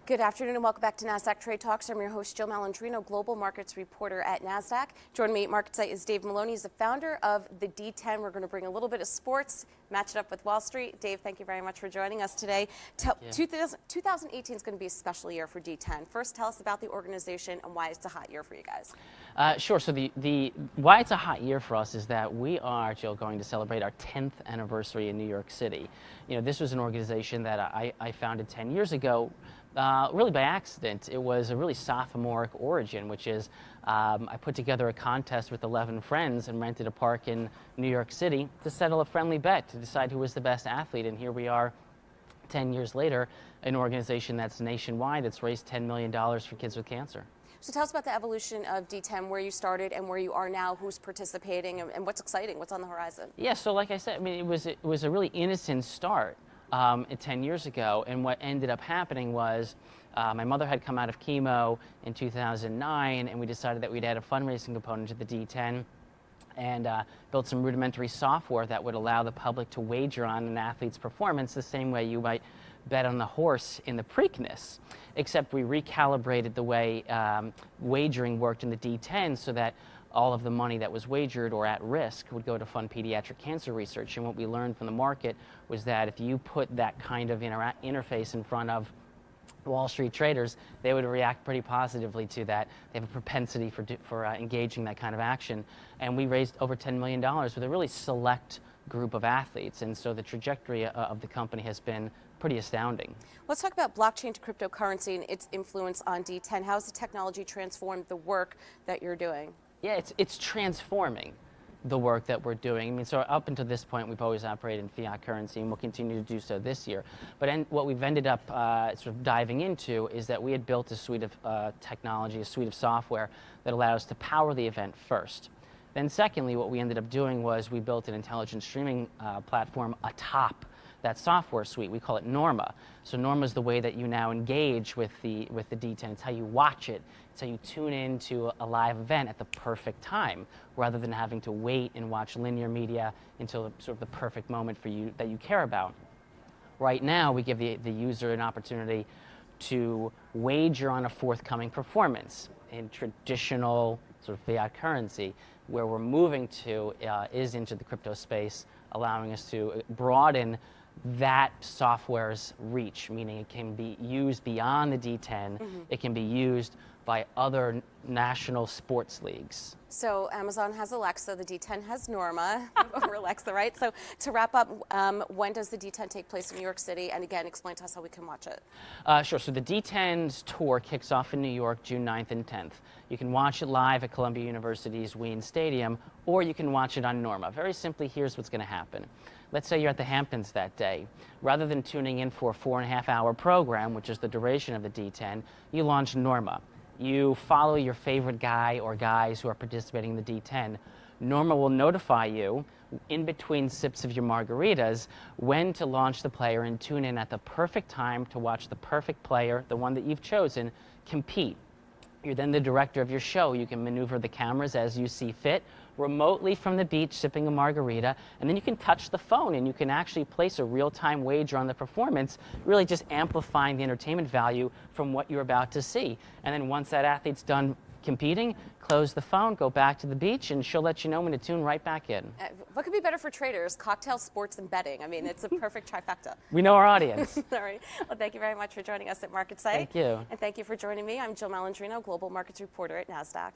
Good afternoon and welcome back to Nasdaq Trade Talks. I'm your host, Jill Malandrino, Global Markets Reporter at Nasdaq. Joining me at MarketSite is Dave Maloney. He's the founder of the D10. We're going to bring a little bit of sports, match it up with Wall Street. Dave, thank you very much for joining us today. 2018 is going to be a special year for D10. First, tell us about the organization and why it's a hot year for you guys. Sure. So the why it's a hot year for us is that we are, Jill, going to celebrate our 10th anniversary in New York City. You know, this was an organization that I founded 10 years ago. Really by accident. It was a really sophomoric origin, which is I put together a contest with 11 friends and rented a park in New York City to settle a friendly bet to decide who was the best athlete. And here we are 10 years later, an organization that's nationwide that's raised $10 million for kids with cancer. So tell us about the evolution of D10, where you started and where you are now, who's participating, and what's exciting, what's on the horizon. Yeah, so like I said, I mean, it was a really innocent start. 10 years ago, and what ended up happening was my mother had come out of chemo in 2009, and we decided that we'd add a fundraising component to the D10 and built some rudimentary software that would allow the public to wager on an athlete's performance the same way you might bet on the horse in the Preakness, except we recalibrated the way wagering worked in the D10 so that all of the money that was wagered or at risk would go to fund pediatric cancer research. And what we learned from the market was that if you put that kind of interface in front of Wall Street traders, they would react pretty positively to that. They have a propensity for engaging that kind of action. And we raised over $10 million with a really select group of athletes. And so the trajectory of the company has been pretty astounding. Let's talk about blockchain to cryptocurrency and its influence on D10. How has the technology transformed the work that you're doing? Yeah, it's transforming the work that we're doing. I mean, so up until this point, we've always operated in fiat currency, and we'll continue to do so this year. But what we've ended up sort of diving into is that we had built a suite of technology, a suite of software that allowed us to power the event first. Then secondly, what we ended up doing was we built an intelligent streaming platform atop that software suite. We call it Norma. So Norma is the way that you now engage with the D10. It's how you watch it. It's how you tune into a live event at the perfect time, rather than having to wait and watch linear media until sort of the perfect moment for you that you care about. Right now, we give the user an opportunity to wager on a forthcoming performance in traditional sort of fiat currency. Where we're moving to is into the crypto space, allowing us to broaden that software's reach, meaning it can be used beyond the D10. It can be used by other national sports leagues. So Amazon has Alexa, the D10 has Norma over Alexa, right? So to wrap up, when does the D10 take place in New York City? And again, explain to us how we can watch it. Sure. So the D10's tour kicks off in New York June 9th and 10th. You can watch it live at Columbia University's Wien Stadium, or you can watch it on Norma. Very simply, here's what's going to happen. Let's say you're at the Hamptons that day. Rather than tuning in for a 4.5-hour program, which is the duration of the D10, you launch Norma. You follow your favorite guy or guys who are participating in the D10. Norma will notify you in between sips of your margaritas when to launch the player and tune in at the perfect time to watch the perfect player, the one that you've chosen, compete. You're then the director of your show. You can maneuver the cameras as you see fit, remotely from the beach sipping a margarita, and then you can touch the phone and you can actually place a real-time wager on the performance, really just amplifying the entertainment value from what you're about to see. And then once that athlete's done competing, close the phone, go back to the beach, and she'll let you know when to tune right back in. What could be better for traders? Cocktails, sports, and betting. I mean, it's a perfect trifecta. We know our audience. All right. Well, thank you very much for joining us at MarketSite. Thank you. And thank you for joining me. I'm Jill Malandrino, Global Markets Reporter at Nasdaq.